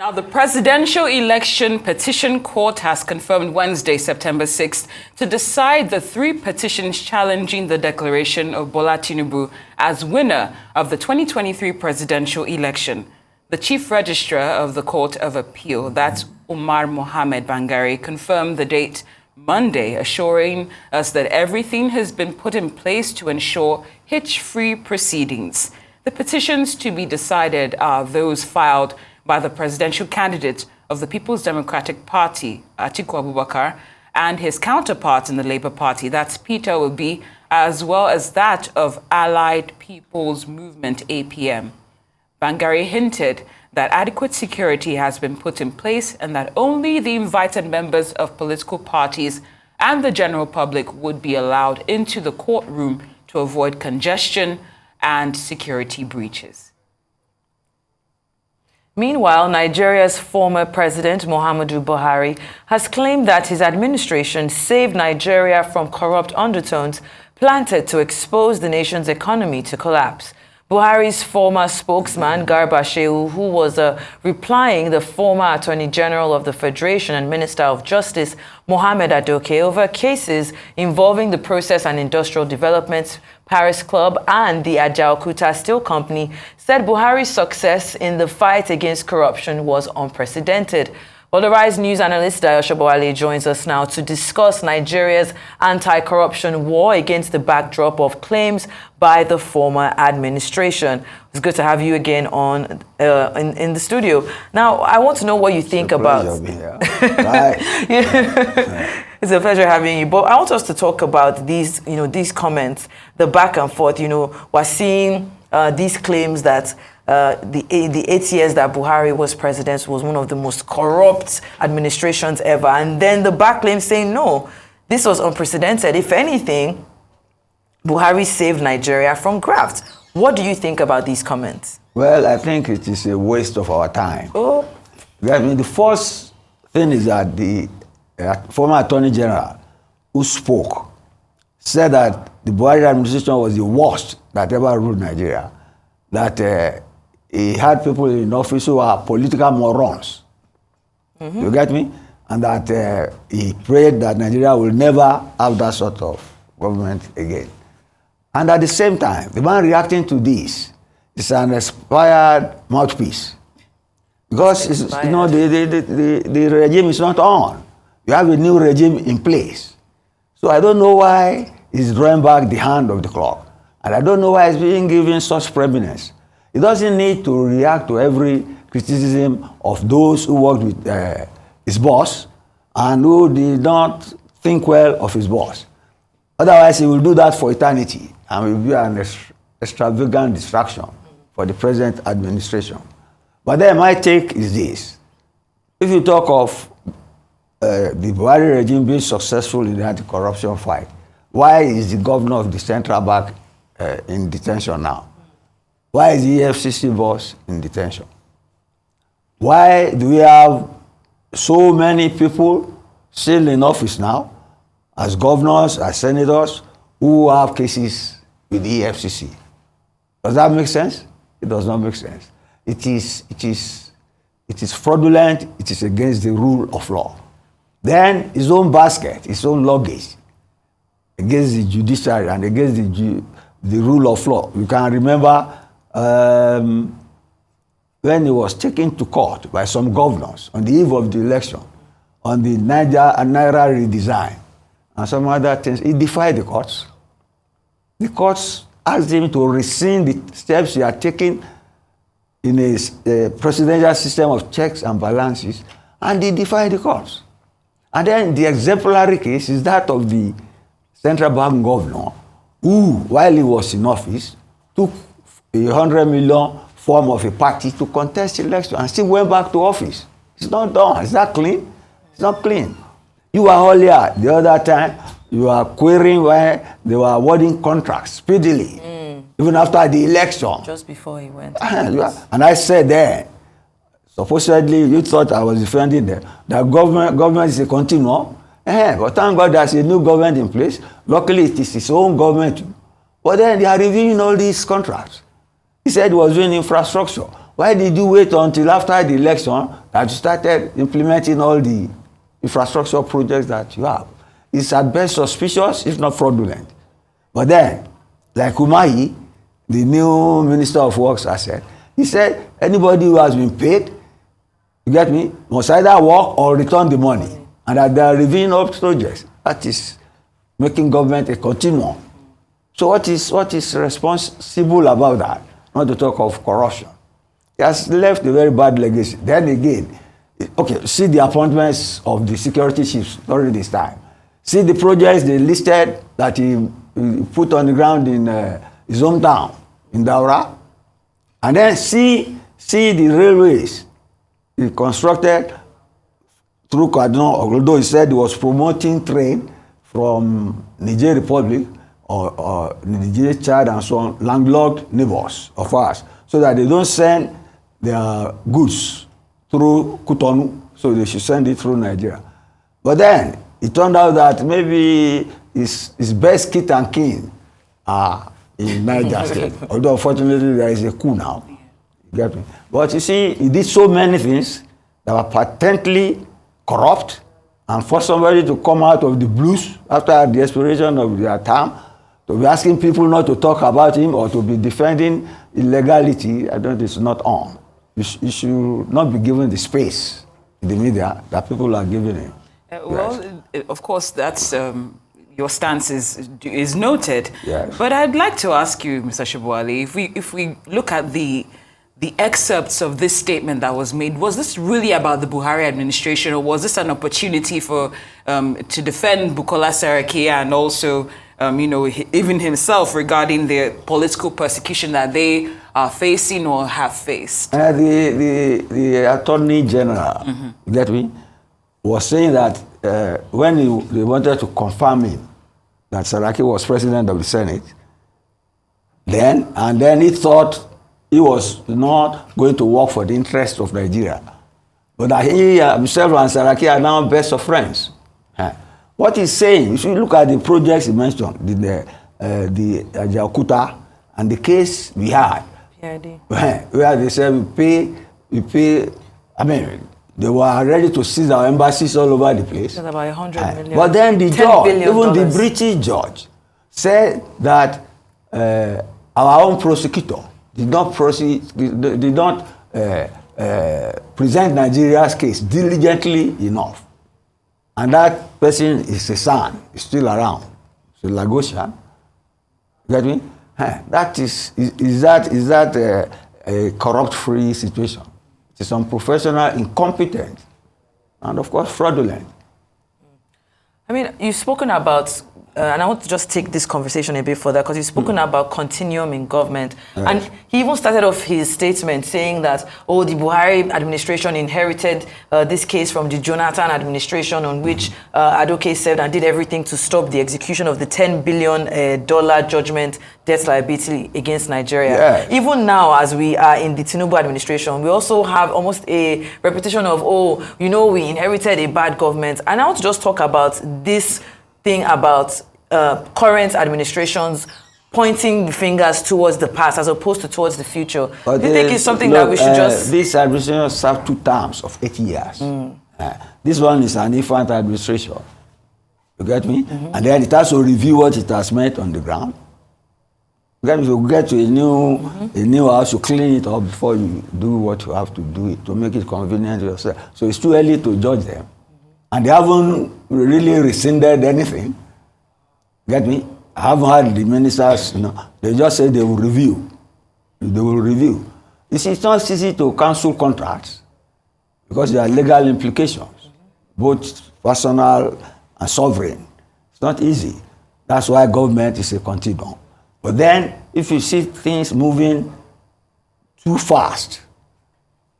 Now, the Presidential Election Petition Court has confirmed Wednesday, September 6th, to decide the 3 petitions challenging the declaration of Bola Tinubu as winner of the 2023 presidential election. The Chief Registrar of the Court of Appeal, that's Umar Mohammed Bangari, confirmed the date Monday, assuring us that everything has been put in place to ensure hitch-free proceedings. The petitions to be decided are those filed by the presidential candidate of the People's Democratic Party, Atiku Abubakar, and his counterpart in the Labour Party, that's Peter Obi, as well as that of Allied People's Movement, APM. Bangari hinted that adequate security has been put in place and that only the invited members of political parties and the general public would be allowed into the courtroom to avoid congestion and security breaches. Meanwhile, Nigeria's former president, Muhammadu Buhari, has claimed that his administration saved Nigeria from corrupt undertones planted to expose the nation's economy to collapse. Buhari's former spokesman, Garba Shehu, who was replying the former Attorney General of the Federation and Minister of Justice, Mohammed Adoke, over cases involving the Process and Industrial Development Paris Club and the Ajaokuta Steel Company, said Buhari's success in the fight against corruption was unprecedented. Polarized news analyst Dayo Sobowale joins us now to discuss Nigeria's anti-corruption war against the backdrop of claims by the former administration. It's good to have you again on in the studio. Now, I want to know what you think about. Right. It's a pleasure having you. But I want us to talk about these, these comments, the back and forth. We're seeing these claims that the 8 years that Buhari was president was one of the most corrupt administrations ever. And then the back claim saying, no, this was unprecedented. If anything, Buhari saved Nigeria from graft. What do you think about these comments? Well, I think it is a waste of our time. Oh. I mean, the first thing is that the former Attorney General who spoke said that the Buhari administration was the worst that ever ruled Nigeria, that he had people in office who are political morons. Mm-hmm. You get me? And that he prayed that Nigeria will never have that sort of government again. And at the same time, the man reacting to this is an expired mouthpiece. Because the regime is not on. You have a new regime in place. So I don't know why he's drawing back the hand of the clock. And I don't know why he's being given such preeminence. He doesn't need to react to every criticism of those who worked with his boss and who did not think well of his boss. Otherwise, he will do that for eternity and will be an extravagant distraction for the present administration. But then my take is this. If you talk of the Buhari regime being successful in the anti-corruption fight, why is the governor of the central bank in detention now? Why is the EFCC boss in detention? Why do we have so many people still in office now, as governors, as senators, who have cases with the EFCC? Does that make sense? It does not make sense. It is fraudulent. It is against the rule of law. Then his own basket, his own luggage, against the judiciary and against the rule of law. You can remember when he was taken to court by some governors on the eve of the election on the Naira redesign and some other things. He defied the courts. The courts asked him to rescind the steps he had taken in a presidential system of checks and balances, and he defied the courts. And then the exemplary case is that of the central bank governor who, while he was in office, took 100 million form of a party to contest election and still went back to office. It's not done. Is that clean? It's not clean. You were earlier, the other time, you were querying why they were awarding contracts speedily, even after the election. Just before he went. And I said there, supposedly you thought I was defending them, that government is a continuum. But thank God there's a new government in place. Luckily, it is his own government. But then they are reviewing all these contracts. He said he was doing infrastructure. Why did you wait until after the election that you started implementing all the infrastructure projects that you have? It's at best suspicious, if not fraudulent. But then, like Umahi, the new Minister of Works, has said, he said, anybody who has been paid, you get me, must either work or return the money. And that they are reviewing all projects. That is making government a continuum. So what is responsible about that? Not to talk of corruption. He has left a very bad legacy. Then again, okay, see the appointments of the security chiefs during this time. See the projects they listed that he put on the ground in his hometown, in Daura. And then see the railways he constructed through Kaduna, although he said he was promoting trade from Niger Republic or Niger, Chad, and so on, landlocked neighbors of ours, so that they don't send their goods through Cotonou, so they should send it through Nigeria. But then it turned out that maybe his best kit and kin are in Niger State, although unfortunately there is a coup now. You get me? But you see, he did so many things that were patently corrupt, and for somebody to come out of the blues after the expiration of their term, to be asking people not to talk about him or to be defending illegality, I don't think it's not on. You should not be given the space in the media that people are giving him. Well, of course, that's your stance is noted. Yes. But I'd like to ask you, Mr. Sobowale, if we look at the excerpts of this statement that was made, was this really about the Buhari administration, or was this an opportunity for to defend Bukola Saraki and also even himself regarding the political persecution that they are facing or have faced? The Attorney General, you get me, was saying that when they wanted to confirm him that Saraki was president of the Senate, then he thought he was not going to work for the interest of Nigeria, but that he himself and Saraki are now best of friends. What he's saying, you should look at the projects he mentioned, the Ajaokuta and the case we had, where they said we pay, I mean, they were ready to seize our embassies all over the place. That's about 100 million. But then the judge, even the British judge, said that our own prosecutor did not present Nigeria's case diligently enough. And that person is a son, is still around. So Lagosian. You get me? That is that a corrupt-free situation? It is unprofessional, incompetent, and of course fraudulent. I mean, you've spoken about, and I want to just take this conversation a bit further, because you've spoken about continuum in government. Yes. And he even started off his statement saying that, the Buhari administration inherited this case from the Jonathan administration, on which Adoke served and did everything to stop the execution of the $10 billion judgment debt liability against Nigeria. Yes. Even now, as we are in the Tinubu administration, we also have almost a reputation of, we inherited a bad government. And I want to just talk about this thing about current administrations pointing the fingers towards the past as opposed to towards the future. But do you think it's something that we should just... This administration served 2 terms of 8 years. This one is an infant administration. You get me? And then it has to review what it has meant on the ground. You get to a new house, you clean it up before you do what you have to do it, to make it convenient to yourself. So it's too early to judge them. And they haven't really rescinded anything. Get me? I haven't heard the ministers, they just say they will review. They will review. You see, it's not easy to cancel contracts because there are legal implications, both personal and sovereign. It's not easy. That's why government is a continuum. But then, if you see things moving too fast,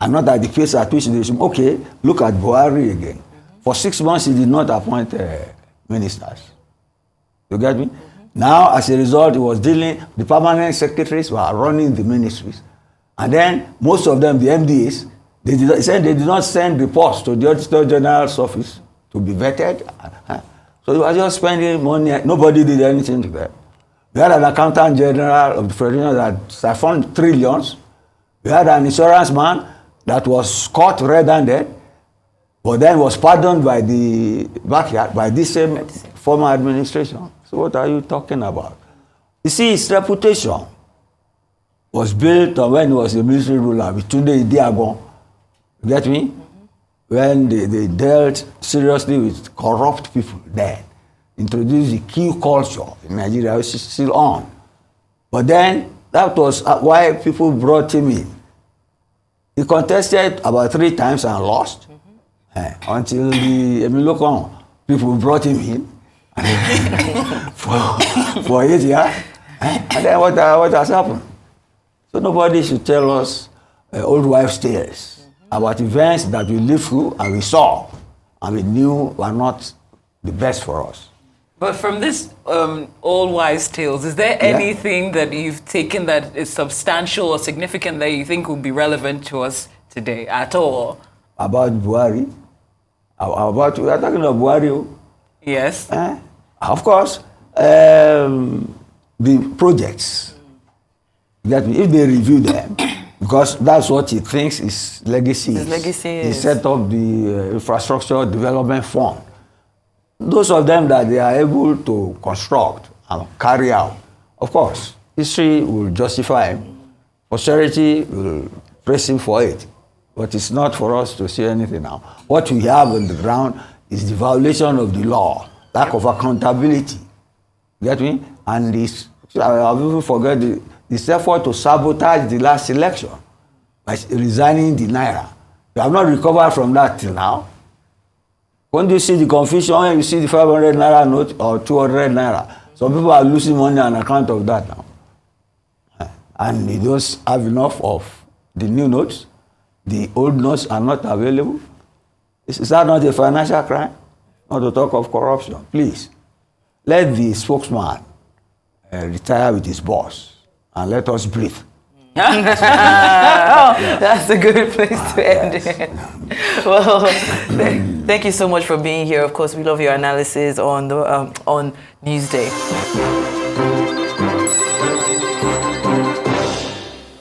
and not at the pace at which they should, look at Buhari again. For 6 months, he did not appoint ministers. You get me? Now, as a result, he was the permanent secretaries were running the ministries. And then, most of them, the MDs, he said they did not send reports to the Auditor General's office to be vetted. So he was just spending money. Nobody did anything to that. We had an accountant general of the Federation that siphoned trillions We had an insurance man that was caught red-handed, but then was pardoned by the backyard, by this same former administration. So what are you talking about? You see, his reputation was built on when he was a military ruler with Tunde Idiagbon. You get me? Mm-hmm. When they dealt seriously with corrupt people then, introduced the Q culture in Nigeria, which is still on. But then, that was why people brought him in. He contested about 3 times and lost. Mm-hmm. Until the Emilokon people brought him in for 8 years. And then what has happened? So nobody should tell us old wives' tales about events that we lived through and we saw and we knew were not the best for us. But from this old wives' tales, is there anything that you've taken that is substantial or significant that you think would be relevant to us today at all? About Buhari? We are talking about Buhari. Yes. Of course, the projects, that if they review them, because that's what he thinks his legacy is. His legacy is. He set up the Infrastructure Development Fund. Those of them that they are able to construct and carry out, of course, history will justify him. Posterity will praise him for it. But it's not for us to say anything now. What we have on the ground is the violation of the law, lack of accountability. You get me? And this, I'll even forget this effort to sabotage the last election by resigning the Naira. We have not recovered from that till now. When you see the confusion, when you see the 500 Naira note or 200 Naira, some people are losing money on account of that now. And they don't have enough of the new notes. The old notes are not available. Is that not a financial crime? Not to talk of corruption. Please, let the spokesman retire with his boss and let us breathe. That's a good place to end it. Well, thank you so much for being here. Of course, we love your analysis on Newsday.